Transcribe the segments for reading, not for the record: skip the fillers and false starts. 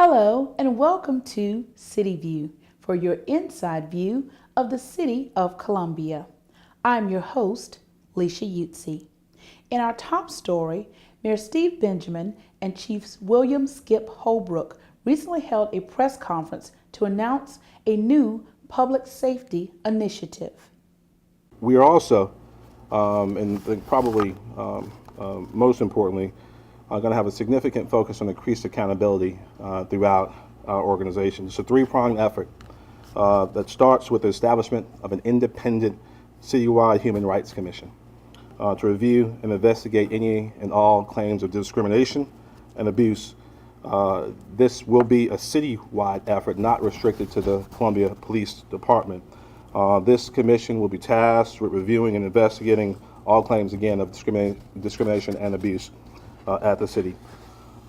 Hello and welcome to City View for your inside view of the city of Columbia. I'm your host, Leshia Utsey. In our top story, Mayor Steve Benjamin and Chief William Skip Holbrook recently held a press conference to announce a new public safety initiative. We are also, and probably most importantly, going to have a significant focus on increased accountability throughout our organization. It's a three-pronged effort that starts with the establishment of an independent citywide human rights commission to review and investigate any and all claims of discrimination and abuse. This will be a citywide effort, not restricted to the Columbia Police Department. This commission will be tasked with reviewing and investigating all claims, again, of discrimination and abuse at the city.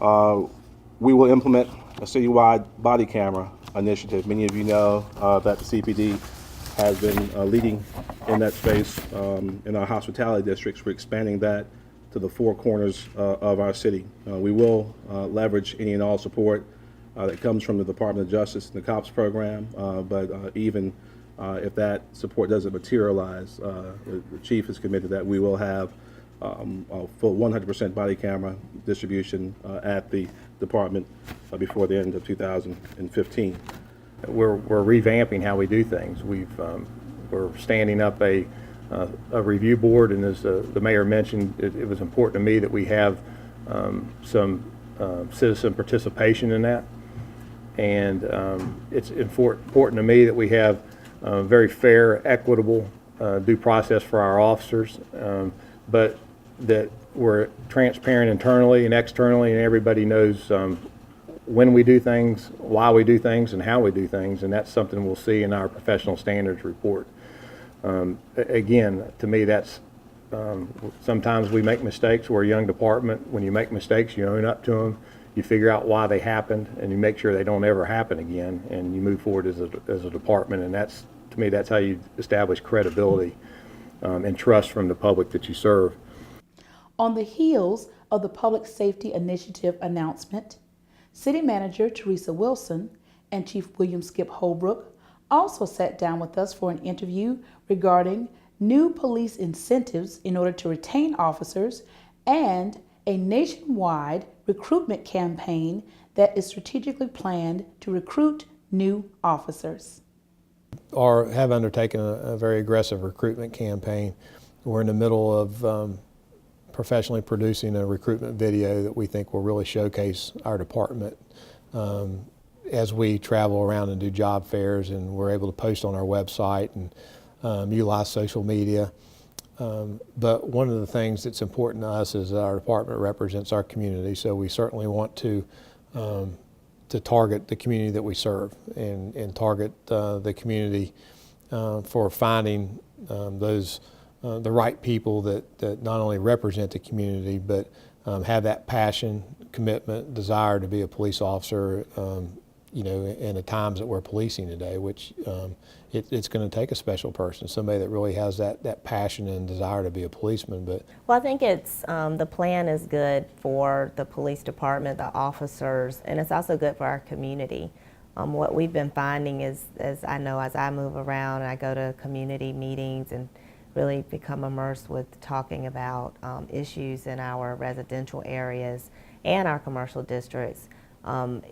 We will implement a citywide body camera initiative. Many of you know that the CPD has been leading in that space in our hospitality districts. We're expanding that to the four corners of our city. We will leverage any and all support that comes from the Department of Justice and the COPS program, but even if that support doesn't materialize, the chief is committed that we will have a full 100% body camera distribution at the department before the end of 2015. We're revamping how we do things. We're standing up a review board, and as the mayor mentioned, it was important to me that we have some citizen participation in that. And it's important to me that we have very fair, equitable due process for our officers, but that we're transparent internally and externally, and everybody knows when we do things, why we do things, and how we do things, and that's something we'll see in our professional standards report. Again, to me, that's sometimes we make mistakes. We're a young department. When you make mistakes, you own up to them, you figure out why they happened, and you make sure they don't ever happen again, and you move forward as a department. And that's, to me, that's how you establish credibility and trust from the public that you serve. On the heels of the Public Safety Initiative announcement, City Manager Teresa Wilson and Chief William Skip Holbrook also sat down with us for an interview regarding new police incentives in order to retain officers and a nationwide recruitment campaign that is strategically planned to recruit new officers. Or have undertaken a very aggressive recruitment campaign. We're in the middle of professionally producing a recruitment video that we think will really showcase our department as we travel around and do job fairs, and we're able to post on our website and utilize social media. But one of the things that's important to us is that our department represents our community, so we certainly want to target the community that we serve and target the community for finding the right people that not only represent the community but have that passion, commitment, desire to be a police officer, in the times that we're policing today, which it's going to take a special person, somebody that really has that passion and desire to be a policeman. But well, I think it's the plan is good for the police department, the officers, and it's also good for our community. What we've been finding is, as I move around and I go to community meetings and really become immersed with talking about issues in our residential areas and our commercial districts,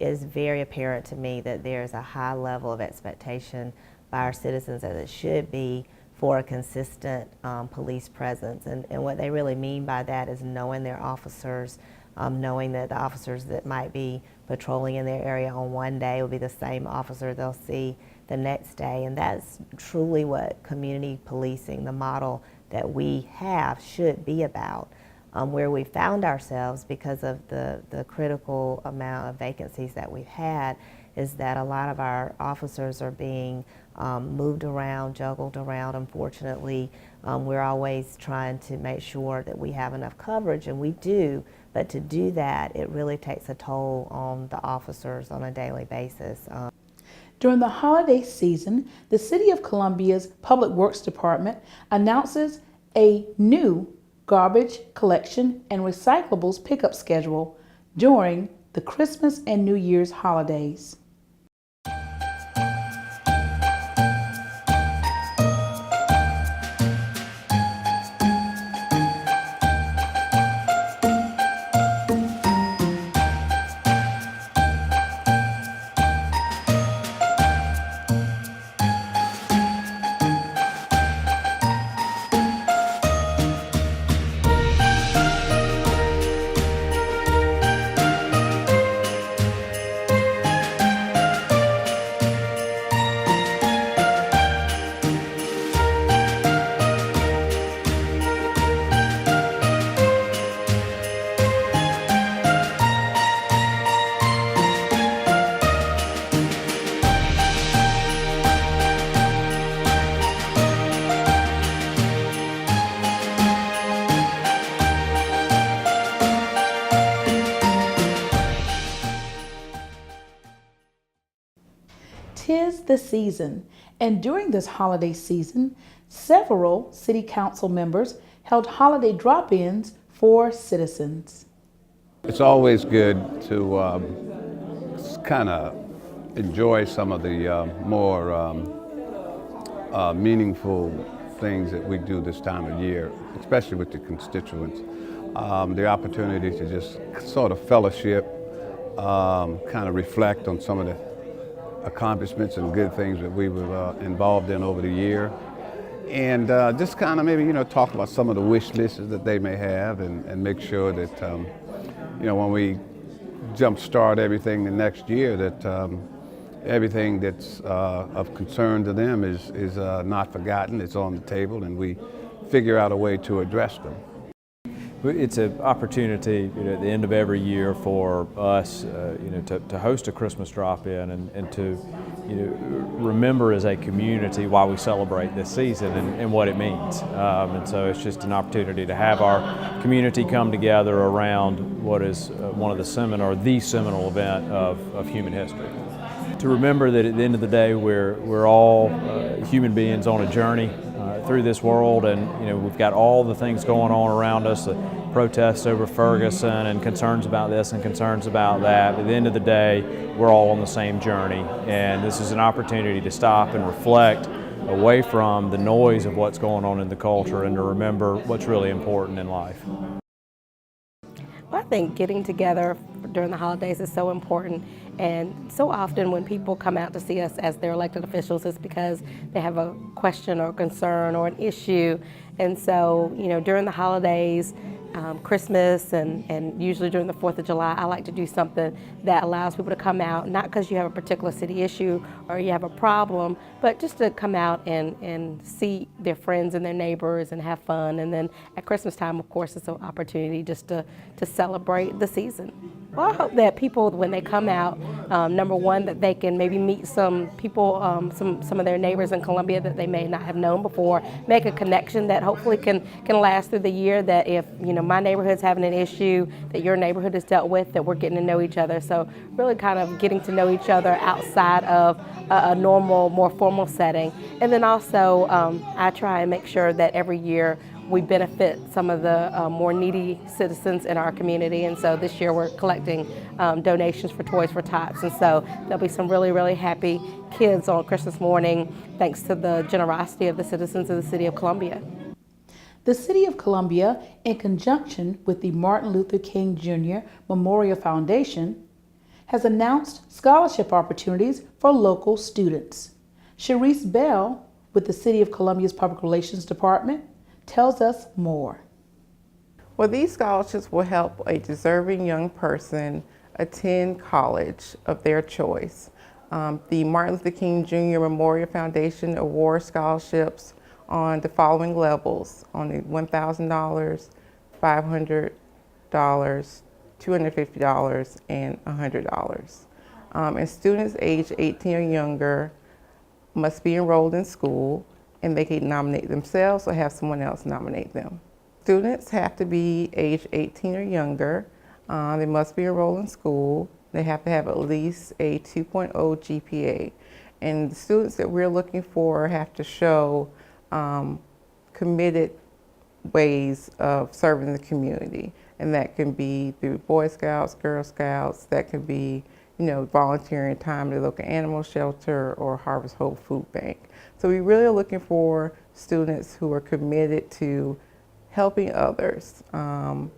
is very apparent to me that there's a high level of expectation by our citizens, as it should be, for a consistent police presence. And what they really mean by that is knowing their officers, knowing that the officers that might be patrolling in their area on one day will be the same officer they'll see the next day. And that's truly what community policing, the model that we have, should be about. Where we found ourselves, because of the critical amount of vacancies that we've had, is that a lot of our officers are being moved around, juggled around. Unfortunately, we're always trying to make sure that we have enough coverage, and we do, but to do that, it really takes a toll on the officers on a daily basis. During the holiday season, the City of Columbia's Public Works Department announces a new garbage collection and recyclables pickup schedule during the Christmas and New Year's holidays. Tis the season, and during this holiday season, several City Council members held holiday drop-ins for citizens. It's always good to kind of enjoy some of the more meaningful things that we do this time of year, especially with the constituents. The opportunity to just sort of fellowship, kind of reflect on some of the accomplishments and good things that we were involved in over the year. And just kind of maybe, talk about some of the wish lists that they may have and make sure that, when we jumpstart everything the next year, that everything that's of concern to them is not forgotten, it's on the table, and we figure out a way to address them. It's an opportunity, at the end of every year for us, to host a Christmas drop-in and to, remember as a community why we celebrate this season and what it means. And so it's just an opportunity to have our community come together around what is one of the seminal event of human history. To remember that at the end of the day, we're all human beings on a journey through this world, and we've got all the things going on around us, the protests over Ferguson and concerns about this and concerns about that. But at the end of the day, we're all on the same journey, and this is an opportunity to stop and reflect away from the noise of what's going on in the culture and to remember what's really important in life. Well, I think getting together during the holidays is so important, and so often when people come out to see us as their elected officials, it's because they have a question or concern or an issue. And so, during the holidays, Christmas and usually during the 4th of July, I like to do something that allows people to come out, not because you have a particular city issue or you have a problem, but just to come out and see their friends and their neighbors and have fun. And then at Christmas time, of course, it's an opportunity just to celebrate the season. Well, I hope that people, when they come out, number one, that they can maybe meet some people, some of their neighbors in Columbia that they may not have known before, make a connection that hopefully can last through the year, that if, my neighborhood's having an issue that your neighborhood has dealt with, that we're getting to know each other. So really kind of getting to know each other outside of a normal, more formal setting. And then also, I try and make sure that every year we benefit some of the more needy citizens in our community. And so this year we're collecting donations for Toys for Tots. And so there'll be some really, really happy kids on Christmas morning, thanks to the generosity of the citizens of the City of Columbia. The City of Columbia, in conjunction with the Martin Luther King Jr. Memorial Foundation, has announced scholarship opportunities for local students. Sharice Bell, with the City of Columbia's Public Relations Department, tells us more. Well, these scholarships will help a deserving young person attend college of their choice. The Martin Luther King Jr. Memorial Foundation awards scholarships on the following levels: on the $1,000, $500, $250, and $100. And students aged 18 or younger must be enrolled in school, and they can nominate themselves or have someone else nominate them. Students have to be age 18 or younger. They must be enrolled in school. They have to have at least a 2.0 GPA. And the students that we're looking for have to show committed ways of serving the community. And that can be through Boy Scouts, Girl Scouts, that could be, volunteering time at a local animal shelter or Harvest Hope Food Bank. So we really are looking for students who are committed to helping others and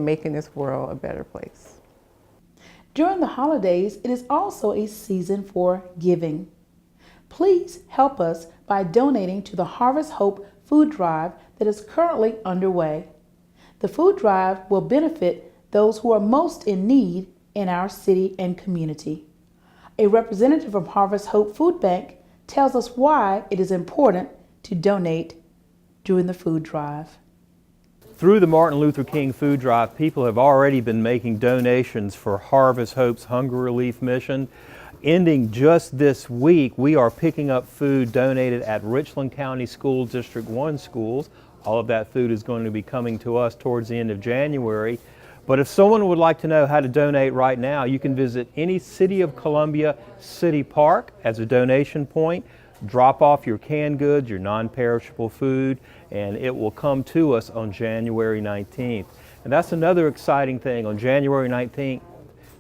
making this world a better place. During the holidays, it is also a season for giving. Please help us by donating to the Harvest Hope food drive that is currently underway. The food drive will benefit those who are most in need in our city and community. A representative from Harvest Hope Food Bank tells us why it is important to donate during the food drive. Through the Martin Luther King Food Drive, people have already been making donations for Harvest Hope's Hunger Relief Mission. Ending just this week, we are picking up food donated at Richland County School District 1 schools. All of that food is going to be coming to us towards the end of January. But if someone would like to know how to donate right now, you can visit any City of Columbia city park as a donation point. Drop off your canned goods, your non-perishable food, and it will come to us on January 19th. And that's another exciting thing. On January 19th,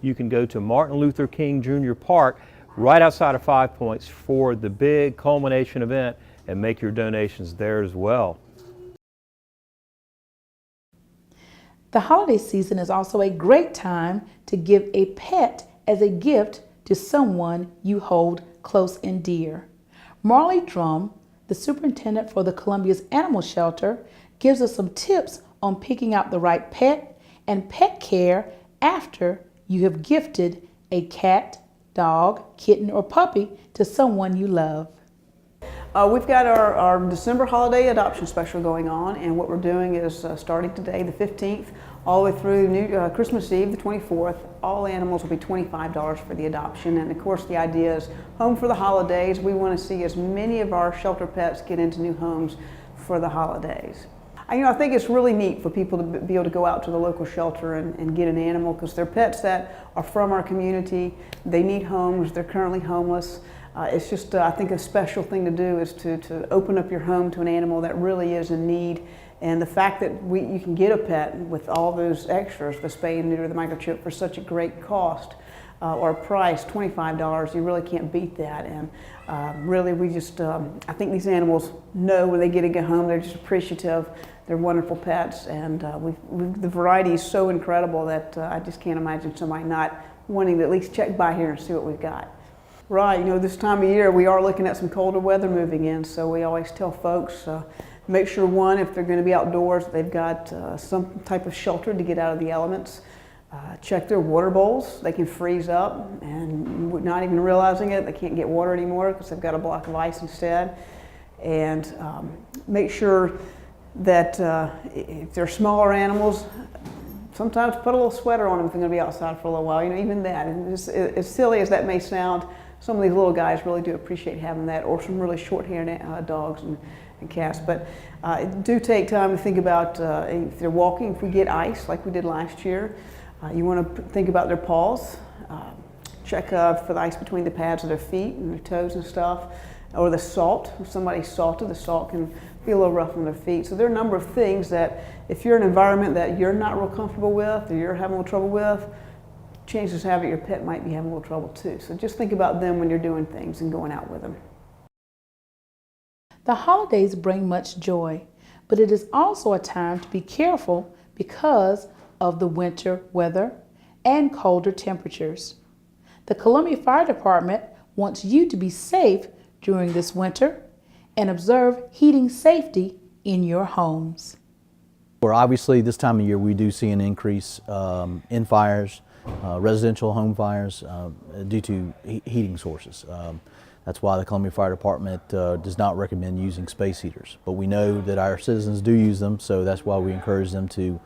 you can go to Martin Luther King Jr. Park right outside of Five Points for the big culmination event and make your donations there as well. The holiday season is also a great time to give a pet as a gift to someone you hold close and dear. Marley Drum, the superintendent for the Columbia's Animal Shelter, gives us some tips on picking out the right pet and pet care after you have gifted a cat, dog, kitten, or puppy to someone you love. We've got our December holiday adoption special going on, and what we're doing is starting today, the 15th, all the way through Christmas Eve, the 24th. All animals will be $25 for the adoption, and of course the idea is home for the holidays. We want to see as many of our shelter pets get into new homes for the holidays. I think it's really neat for people to be able to go out to the local shelter and get an animal, because they're pets that are from our community. They need homes. They're currently homeless. It's just, I think, a special thing to do is to open up your home to an animal that really is in need. And the fact that you can get a pet with all those extras, the spay and neuter, the microchip, for such a great cost or price, $25, you really can't beat that. And really, we just, I think these animals know when they get a home, they're just appreciative. They're wonderful pets, and the variety is so incredible that I just can't imagine somebody not wanting to at least check by here and see what we've got. Right, this time of year we are looking at some colder weather moving in, so we always tell folks make sure, one, if they're going to be outdoors, they've got some type of shelter to get out of the elements. Check their water bowls. They can freeze up and not even realizing it, they can't get water anymore because they've got a block of ice instead. And make sure that if they're smaller animals, sometimes put a little sweater on them if they're going to be outside for a little while. Even that, and as silly as that may sound, some of these little guys really do appreciate having that, or some really short-haired dogs and cats. But do take time to think about if they're walking, if we get ice like we did last year, you want to think about their paws. Check for the ice between the pads of their feet and their toes and stuff, or the salt. If somebody's salted, the salt can be a little rough on their feet. So there are a number of things that if you're in an environment that you're not real comfortable with or you're having a little trouble with, chances have it your pet might be having a little trouble too. So just think about them when you're doing things and going out with them. The holidays bring much joy, but it is also a time to be careful because of the winter weather and colder temperatures. The Columbia Fire Department wants you to be safe during this winter and observe heating safety in your homes. Obviously, this time of year we do see an increase in fires, residential home fires, due to heating sources. That's why the Columbia Fire Department does not recommend using space heaters. But we know that our citizens do use them, so that's why we encourage them to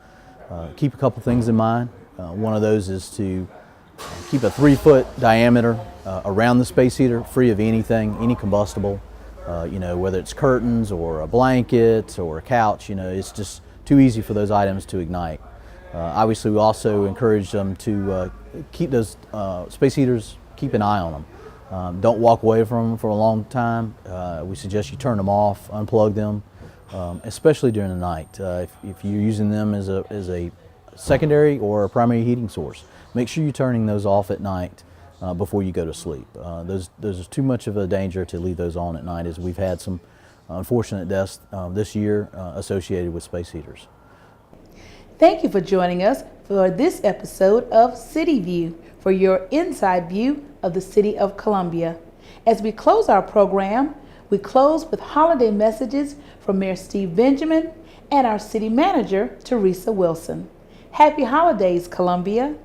keep a couple things in mind. One of those is to keep a 3-foot diameter around the space heater, free of anything, any combustible, whether it's curtains or a blanket or a couch, it's just too easy for those items to ignite. Obviously, we also encourage them to keep those space heaters, keep an eye on them. Don't walk away from them for a long time. We suggest you turn them off, unplug them, especially during the night. If you're using them as a secondary or a primary heating source. Make sure you're turning those off at night before you go to sleep. There's too much of a danger to leave those on at night, as we've had some unfortunate deaths this year associated with space heaters. Thank you for joining us for this episode of City View, for your inside view of the City of Columbia. As we close our program, we close with holiday messages from Mayor Steve Benjamin and our City Manager, Teresa Wilson. Happy holidays, Columbia.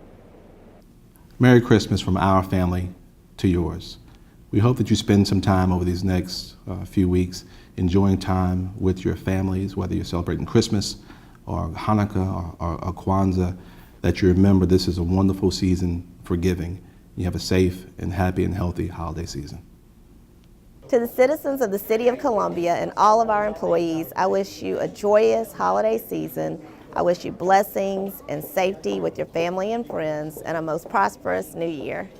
Merry Christmas from our family to yours. We hope that you spend some time over these next few weeks enjoying time with your families, whether you're celebrating Christmas or Hanukkah or Kwanzaa, that you remember this is a wonderful season for giving. You have a safe and happy and healthy holiday season. To the citizens of the City of Columbia and all of our employees, I wish you a joyous holiday season. I wish you blessings and safety with your family and friends, and a most prosperous new year.